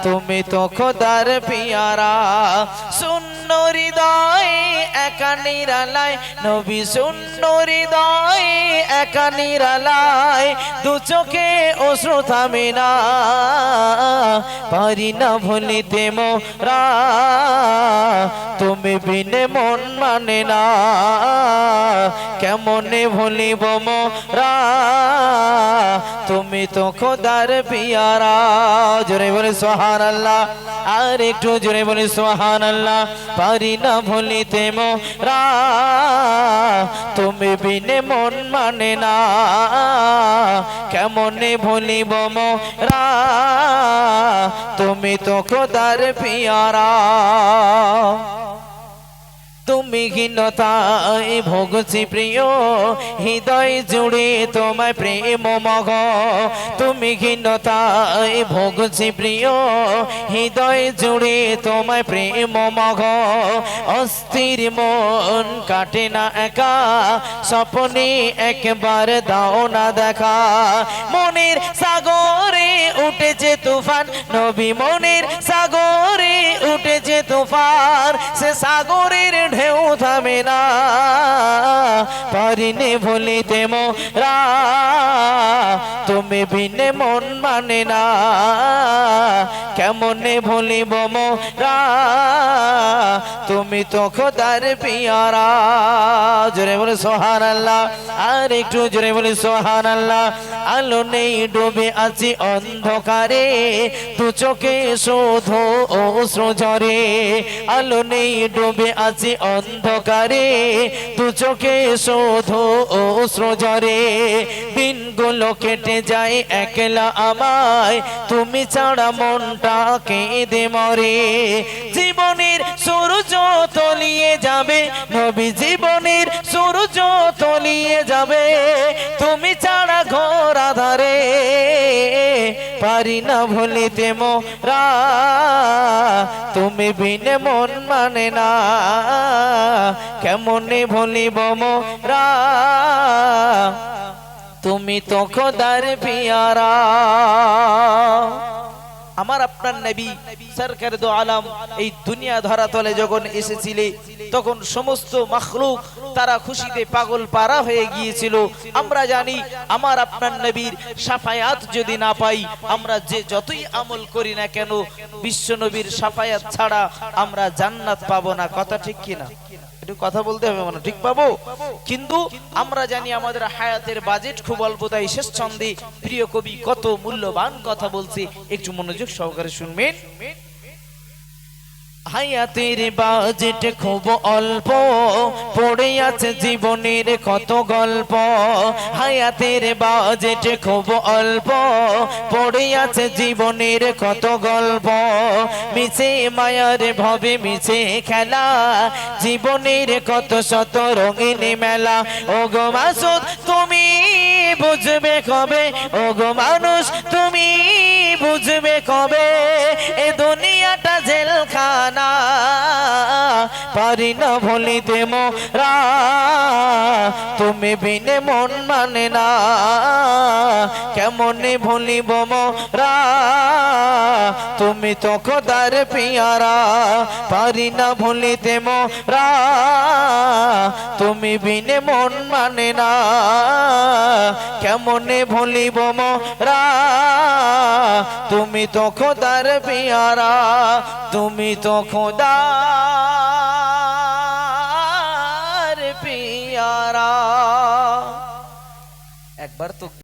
তুমি তো খোদার পিয়ারা। শূন্য হৃদয় একা নিরালায় নবী, শূন্য হৃদয় একা নিরালায়, দু চোখে অশ্রু থামে না, পারি না ভুলিতে মোরা, তুমি বিনে মন মানে না, কেমনে ভুলিব মোরা, তুমি তো খোদার পিয়ারা। জোরে বলে সুবহানাল্লাহ, আর একটু জোরে বলে সুবহানাল্লাহ। পারি না ভুলিতে মোরা, তুমি বিনে মন মানে না, কেমনে ভুলিব মোরা, তুমি তো খোদার পিয়ারা। তুমি হীনতায় ভোগছি প্রিয়, হৃদয় জুড়ে তোমায় প্রেম মগ। তুমি হীনতায় ভোগছি প্রিয়, হৃদয় জুড়ে তোমায় প্রেম মগ। অস্থির মন কাটে না একা, স্বপ্নে একবার দাও না দেখা। মনের সাগরে উঠেছে তুফান নবী, মনের সাগরে উঠেছে তুফান, সে সাগরের ঢেউ থামে না, পারিনে ভুলিতে মোরা, তুমি বিনে মন মানে না, কেমনে ভুলিব মোরা, তুমি তো খোদার পিয়ারা। জোরে বলে সুবহানাল্লাহ, আর একটু জোরে বলে সুবহানাল্লাহ। আলো নেই ডুবে আছি অন্ধকারে, দু চোখে শুধু অশ্রু ঝরে। আলো নেই ডুবে আছি অন্ধকারে, দু চোখে শুধু অশ্রু ঝরে। দিনগুলো কেটে যায় একলা আমায়, তুমি ছাড়া মনটা কেঁদে মরে। জীবনের সূর্য তলিয়ে যাবে নবী, জীবনের সূর্য তলিয়ে যাবে, তুমি ছাড়া ঘোর আধারে, পারি না ভুলিতে মোরা, তুমি বিনে মন মানে না, কেমনে ভুলিব মোরা, তুমি তো খোদার পিয়ারা। আমার আপনার নবী সরকার দো আলম এই দুনিয়া ধরাতলে যখন এসেছিলেন, তখন সমস্ত মাখলুক তারা খুশিতে পাগল পারা হয়ে গিয়েছিল। আমরা জানি আমার আপনার নবীর শাফায়াত যদি না পাই, আমরা যে যতই আমল করি না কেন, বিশ্ব নবীর শাফায়াত ছাড়া আমরা জান্নাত পাবো না। কথা ঠিক কিনা? একটু কথা বলতে হবে, মানে ঠিক পাবো। কিন্তু আমরা জানি আমাদের হায়াতের বাজেট খুব অল্প, তাই শেষ ছন্দে প্রিয় কবি কত মূল্যবান কথা বলছে, একটু মনোযোগ সহকারে শুনবেন। হায়াতের বাজেট খুব অল্প, পড়ে আছে জীবনের কত গল্প। হায়াতের বাজেট খুব অল্প, পড়ে আছে জীবনের কত গল্প। মিছে মায়ার ভবে মিছে খেলা, জীবনের কত শত রঙিন মেলা। ওগো মাসুদ তুমি বুঝবে কবে, ওগো মানুষ তুমি বুঝবে কবে, এ দুনিয়াটা জেলখানা, পারি না ভুলিতে মোরা, তুমি বিনে মন মানে না, কেমনে ভুলিব মোরা, তুমি তো খোদার পিয়ারা। পারি না ভুলিতে মোরা, তুমি বিনে মন মানে না, কেমনে ভুলিব মোরা, তুমি তো খোদার পিয়ারা, তুমি তো খোদার পিয়ারা। একবার তো